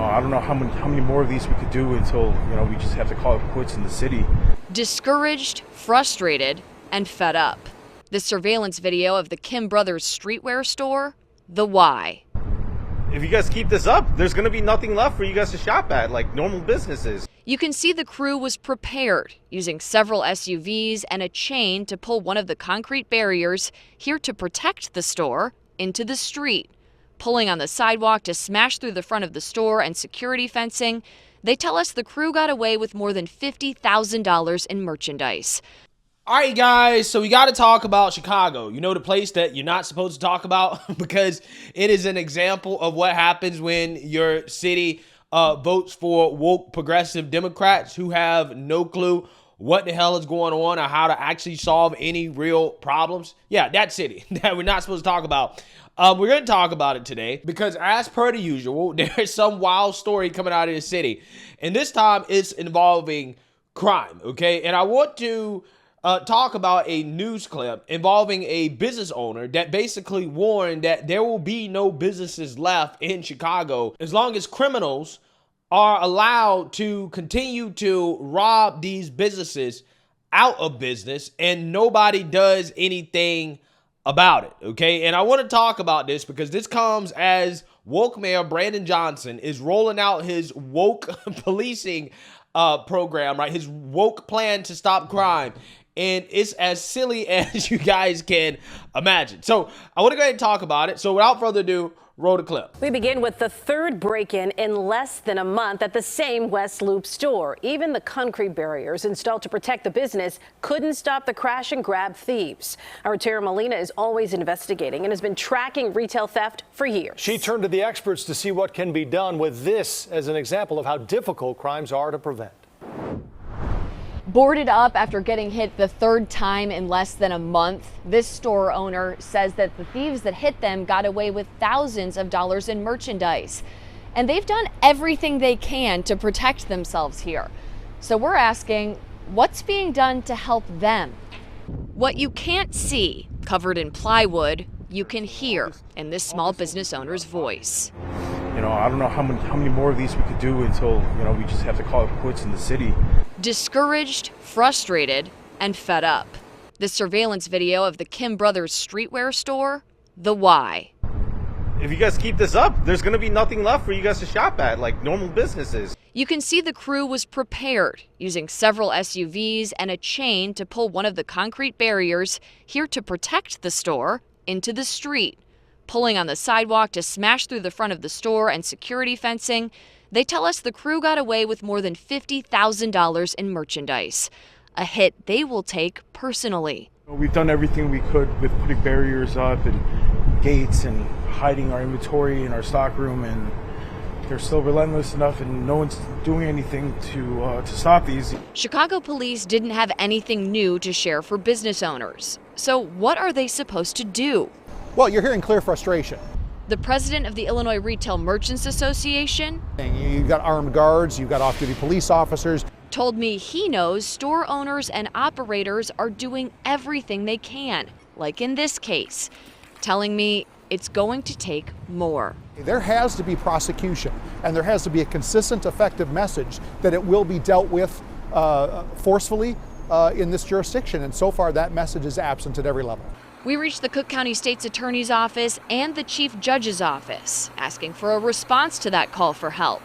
I don't know how many more of these we could do until, we just have to call it quits in the city. Discouraged, frustrated, and fed up. This surveillance video of the Kim Brothers streetwear store, the why. If you guys keep this up, there's going to be nothing left for you guys to shop at, like normal businesses. You can see the crew was prepared, using several SUVs and a chain to pull one of the concrete barriers here to protect the store into the street. Pulling on the sidewalk to smash through the front of the store and security fencing, they tell us the crew got away with more than $50,000 in merchandise. All right, guys, so we got to talk about Chicago. You know, the place that you're not supposed to talk about because it is an example of what happens when your city votes for woke progressive Democrats who have no clue what the hell is going on or how to actually solve any real problems. Yeah, that city that we're not supposed to talk about. We're going to talk about it today because, as per the usual, there's some wild story coming out of the city. And this time it's involving crime, okay? And I want to talk about a news clip involving a business owner that basically warned that there will be no businesses left in Chicago as long as criminals are allowed to continue to rob these businesses out of business and nobody does anything about it, okay? And I want to talk about this because this comes as woke Mayor Brandon Johnson is rolling out his woke policing program, right? His woke plan to stop crime. And it's as silly as you guys can imagine. So I want to go ahead and talk about it. So without further ado, roll the clip. We begin with the third break-in in less than a month at the same West Loop store. Even the concrete barriers installed to protect the business couldn't stop the crash and grab thieves. Our Tara Molina is always investigating and has been tracking retail theft for years. She turned to the experts to see what can be done with this as an example of how difficult crimes are to prevent. Boarded up after getting hit the third time in less than a month, this store owner says that the thieves that hit them got away with thousands of dollars in merchandise. And they've done everything they can to protect themselves here. So we're asking, what's being done to help them? What you can't see, covered in plywood, you can hear in this small business owner's voice. I don't know how many more of these we could do until, we just have to call it quits in the city. Discouraged, frustrated, and fed up. This surveillance video of the Kim Brothers streetwear store, the why. If you guys keep this up, there's going to be nothing left for you guys to shop at, like normal businesses. You can see the crew was prepared, using several SUVs and a chain to pull one of the concrete barriers here to protect the store into the street. Pulling on the sidewalk to smash through the front of the store and security fencing, they tell us the crew got away with more than $50,000 in merchandise, a hit they will take personally. We've done everything we could with putting barriers up and gates and hiding our inventory in our stockroom, and they're still relentless enough and no one's doing anything to stop these. Chicago police didn't have anything new to share for business owners. So what are they supposed to do? Well, you're hearing clear frustration. The president of the Illinois Retail Merchants Association, You've got armed guards, you've got off-duty police officers, told me he knows store owners and operators are doing everything they can, like in this case, telling me it's going to take more. There has to be prosecution, and there has to be a consistent, effective message that it will be dealt with forcefully in this jurisdiction, and so far that message is absent at every level. We reached the Cook County State's Attorney's Office and the Chief Judge's Office, asking for a response to that call for help.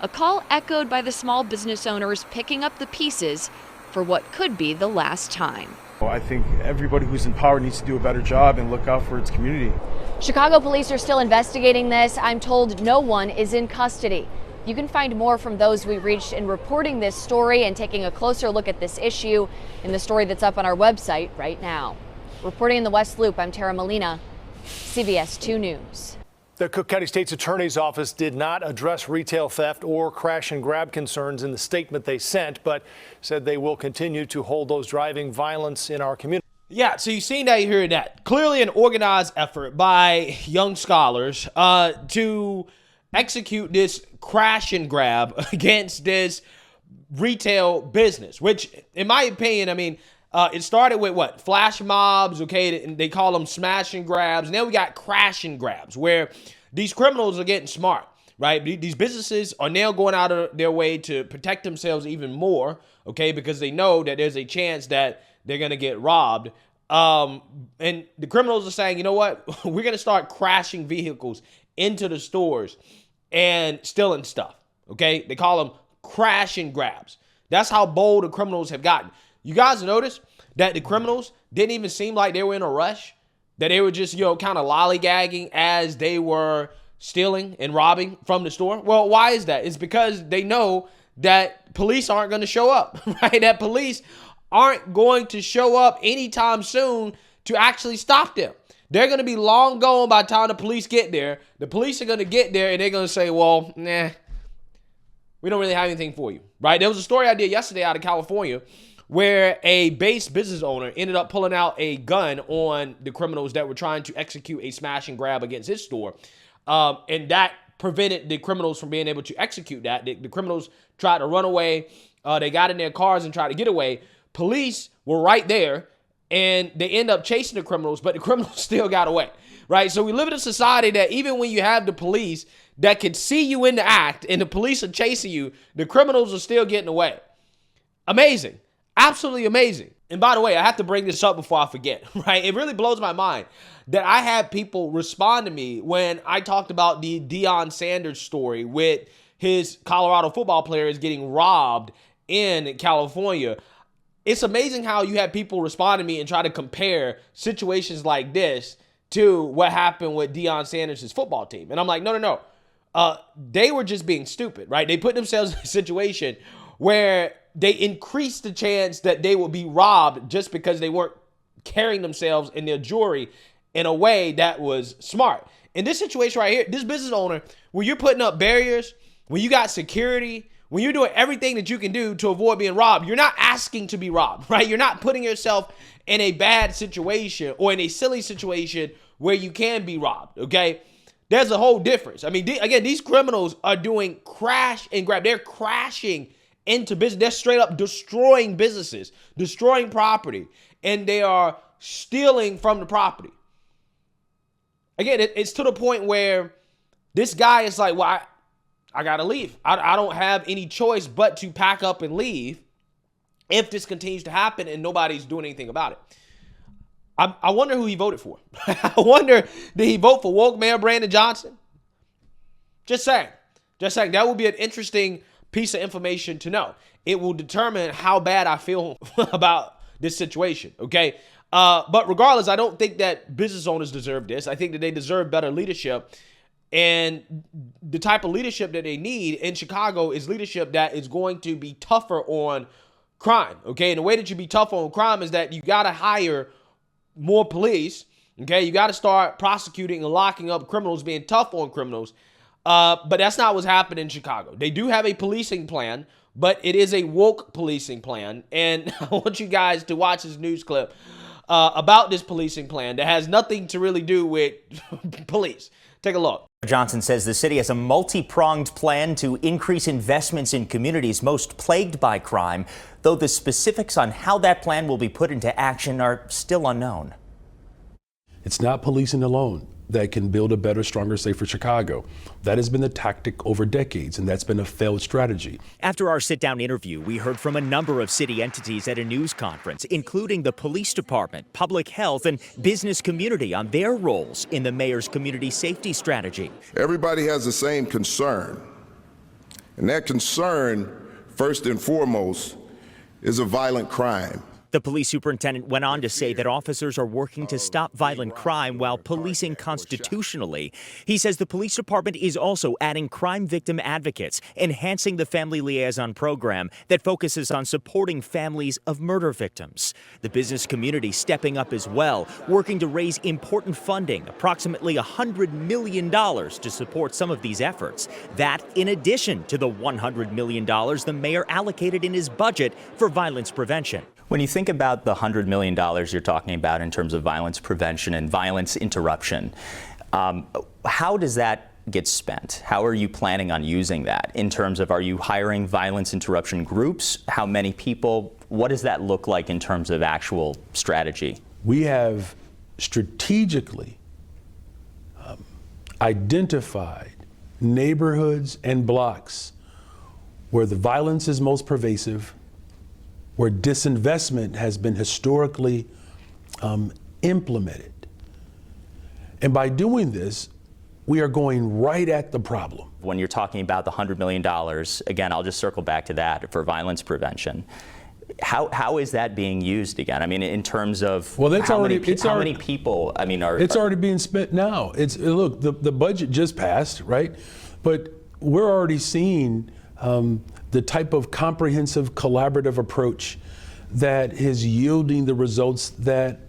A call echoed by the small business owners picking up the pieces for what could be the last time. I think everybody who's in power needs to do a better job and look out for its community. Chicago police are still investigating this. I'm told no one is in custody. You can find more from those we reached in reporting this story and taking a closer look at this issue in the story that's up on our website right now. Reporting in the West Loop, I'm Tara Molina, CBS 2 News. The Cook County State's Attorney's Office did not address retail theft or crash and grab concerns in the statement they sent, but said they will continue to hold those driving violence in our community. Yeah, so you've seen that, you hear that. Clearly an organized effort by young scholars to execute this crash and grab against this retail business, which in my opinion, it started with what? Flash mobs, okay? They call them smash and grabs. Now we got crash and grabs where these criminals are getting smart. right? These businesses are now going out of their way to protect themselves even more, okay, because they know that there's a chance that they're going to get robbed. And the criminals are saying, you know what? We're going to start crashing vehicles into the stores and stealing stuff, okay? They call them crash and grabs. That's how bold the criminals have gotten. You guys notice that the criminals didn't even seem like they were in a rush, that they were just, kind of lollygagging as they were stealing and robbing from the store? Well, why is that? It's because they know that police aren't going to show up, right? That police aren't going to show up anytime soon to actually stop them. They're going to be long gone by the time the police get there. The police are going to get there and they're going to say, well, nah, we don't really have anything for you, right? There was a story I did yesterday out of California where a base business owner ended up pulling out a gun on the criminals that were trying to execute a smash and grab against his store. And that prevented the criminals from being able to execute that. The criminals tried to run away. They got in their cars and tried to get away. Police were right there, and they end up chasing the criminals, but the criminals still got away, right? So we live in a society that even when you have the police that can see you in the act and the police are chasing you, the criminals are still getting away. Amazing. Absolutely amazing. And by the way, I have to bring this up before I forget, right? It really blows my mind that I had people respond to me when I talked about the Deion Sanders story with his Colorado football players getting robbed in California. It's amazing how you have people respond to me and try to compare situations like this to what happened with Deion Sanders' football team. And I'm like, no. They were just being stupid, right? They put themselves in a situation where they increased the chance that they would be robbed just because they weren't carrying themselves and their jewelry in a way that was smart. In this situation right here, this business owner, when you're putting up barriers, when you got security, when you're doing everything that you can do to avoid being robbed, you're not asking to be robbed, right? You're not putting yourself in a bad situation or in a silly situation where you can be robbed, okay? There's a whole difference. I mean, again, these criminals are doing crash and grab. They're crashing into business. They're straight up destroying businesses, destroying property, and they are stealing from the property. Again, it's to the point where this guy is like, well, I got to leave. I don't have any choice but to pack up and leave if this continues to happen and nobody's doing anything about it. I wonder who he voted for. I wonder, did he vote for woke Mayor Brandon Johnson? Just saying. That would be an interesting piece of information to know. It will determine how bad I feel about this situation, okay? But regardless, I don't think that business owners deserve this. I think that they deserve better leadership. And the type of leadership that they need in Chicago is leadership that is going to be tougher on crime, okay? And the way that you be tougher on crime is that you got to hire more police, okay? You got to start prosecuting and locking up criminals, being tough on criminals. But that's not what's happening in Chicago. They do have a policing plan, but it is a woke policing plan. And I want you guys to watch this news clip about this policing plan that has nothing to really do with police. Take a look. Johnson says the city has a multi-pronged plan to increase investments in communities most plagued by crime, though the specifics on how that plan will be put into action are still unknown. It's not policing alone that can build a better, stronger, safer Chicago. That has been the tactic over decades, and that's been a failed strategy. After our sit-down interview, we heard from a number of city entities at a news conference, including the police department, public health, and business community on their roles in the mayor's community safety strategy. Everybody has the same concern, and that concern, first and foremost, is a violent crime. The police superintendent went on to say that officers are working to stop violent crime while policing constitutionally. He says the police department is also adding crime victim advocates, enhancing the family liaison program that focuses on supporting families of murder victims. The business community stepping up as well, working to raise important funding, approximately $100 million to support some of these efforts. That in addition to the $100 million the mayor allocated in his budget for violence prevention. When you think about the $100 million you're talking about in terms of violence prevention and violence interruption, how does that get spent? How are you planning on using that in terms of, are you hiring violence interruption groups? How many people? What does that look like in terms of actual strategy? We have strategically identified neighborhoods and blocks where the violence is most pervasive, where disinvestment has been historically implemented. And by doing this, we are going right at the problem. When you're talking about the $100 million, again, I'll just circle back to that for violence prevention. How is that being used again? I mean, in terms of how many people, I mean, are... It's already being spent now. Look, the budget just passed, right? But we're already seeing the type of comprehensive collaborative approach that is yielding the results that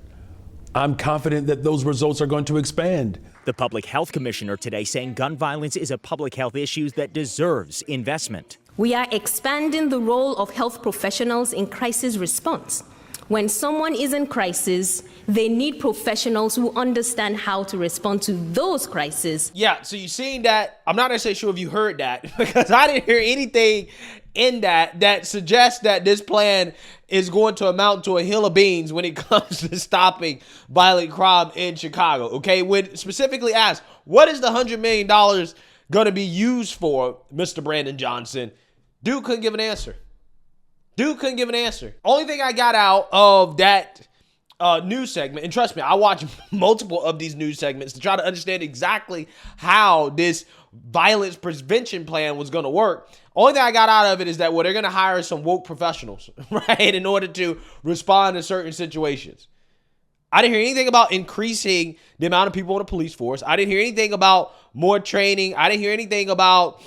I'm confident that those results are going to expand. The public health commissioner today saying gun violence is a public health issue that deserves investment. We are expanding the role of health professionals in crisis response. When someone is in crisis, they need professionals who understand how to respond to those crises. Yeah, so you've seen that. I'm not necessarily sure if you heard that because I didn't hear anything in that suggests that this plan is going to amount to a hill of beans when it comes to stopping violent crime in Chicago. Okay, when specifically asked, what is the $100 million going to be used for, Mr. Brandon Johnson? Dude couldn't give an answer. Only thing I got out of that news segment, and trust me, I watch multiple of these news segments to try to understand exactly how this violence prevention plan was going to work. Only thing I got out of it is that they're going to hire some woke professionals, right, in order to respond to certain situations. I didn't hear anything about increasing the amount of people in the police force. I didn't hear anything about more training. I didn't hear anything about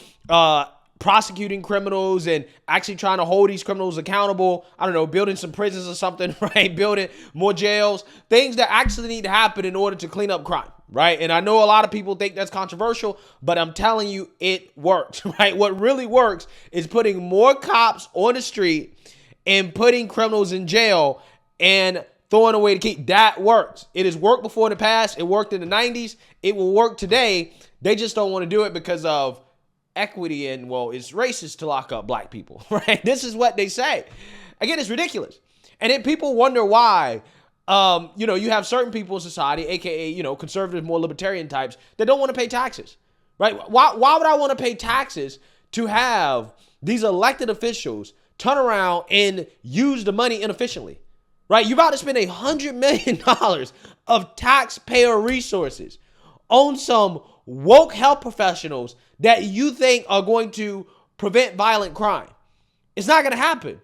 prosecuting criminals and actually trying to hold these criminals accountable. I don't know, building some prisons or something, right? Building more jails, things that actually need to happen in order to clean up crime, right? And I know a lot of people think that's controversial, but I'm telling you, it works, right? What really works is putting more cops on the street and putting criminals in jail and throwing away the key. That works. It has worked before in the past. It worked in the 90s. It will work today. They just don't want to do it because of equity and, well, it's racist to lock up black people, right? This is what they say. Again, it's ridiculous. And then people wonder why, you have certain people in society, aka, conservative, more libertarian types that don't want to pay taxes, right? Why would I want to pay taxes to have these elected officials turn around and use the money inefficiently, right? You're about to spend $100 million of taxpayer resources on some woke health professionals that you think are going to prevent violent crime. It's not going to happen.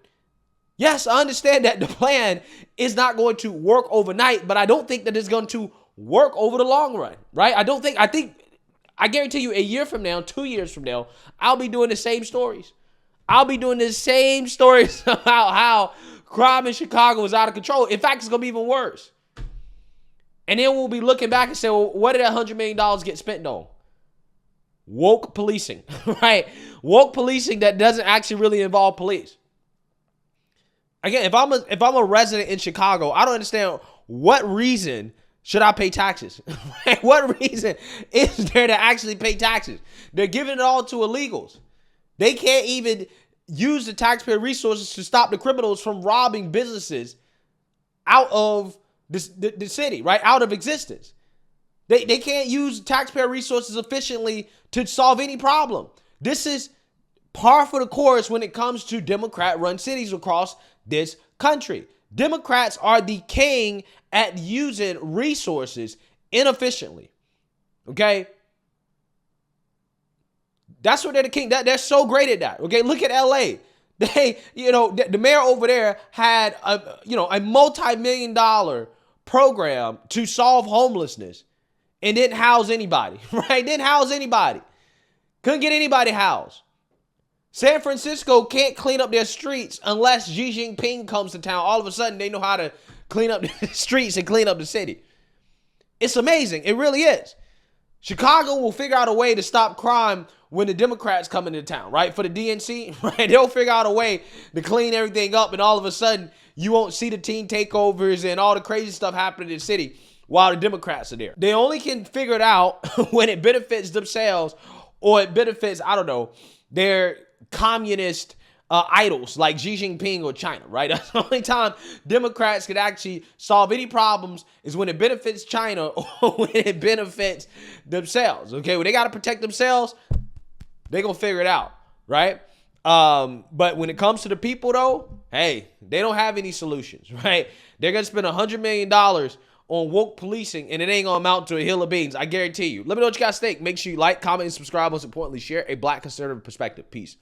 Yes, I understand that the plan is not going to work overnight, but I don't think that it's going to work over the long run, right? I guarantee you a year from now, 2 years from now, I'll be doing the same stories. I'll be doing the same stories about how crime in Chicago is out of control. In fact, it's going to be even worse. And then we'll be looking back and say, well, what did that $100 million get spent on? Woke policing, right? Woke policing that doesn't actually really involve police. Again, if I'm a resident in Chicago, I don't understand what reason should I pay taxes? What reason is there to actually pay taxes? They're giving it all to illegals. They can't even use the taxpayer resources to stop the criminals from robbing businesses out of the city, right? Out of existence. They can't use taxpayer resources efficiently to solve any problem. This is par for the course when it comes to Democrat-run cities across this country. Democrats are the king at using resources inefficiently. Okay? That's what they're the king. They're so great at that. Okay? Look at LA. The mayor over there had a multi-million-dollar program to solve homelessness and didn't house anybody, right? Didn't house anybody. Couldn't get anybody housed. San Francisco can't clean up their streets unless Xi Jinping comes to town. All of a sudden, they know how to clean up the streets and clean up the city. It's amazing. It really is. Chicago will figure out a way to stop crime when the Democrats come into town, right? For the DNC, right? They'll figure out a way to clean everything up, and all of a sudden, you won't see the teen takeovers and all the crazy stuff happening in the city while the Democrats are there. They only can figure it out when it benefits themselves or it benefits, their communist idols like Xi Jinping or China, right? That's the only time Democrats could actually solve any problems is when it benefits China or when it benefits themselves, okay? When they got to protect themselves, They're going to figure it out, right? But when it comes to the people, though, hey, they don't have any solutions, right? They're going to spend $100 million on woke policing, and it ain't going to amount to a hill of beans. I guarantee you. Let me know what you guys think. Make sure you like, comment, and subscribe. Most importantly, share a Black conservative perspective. Peace.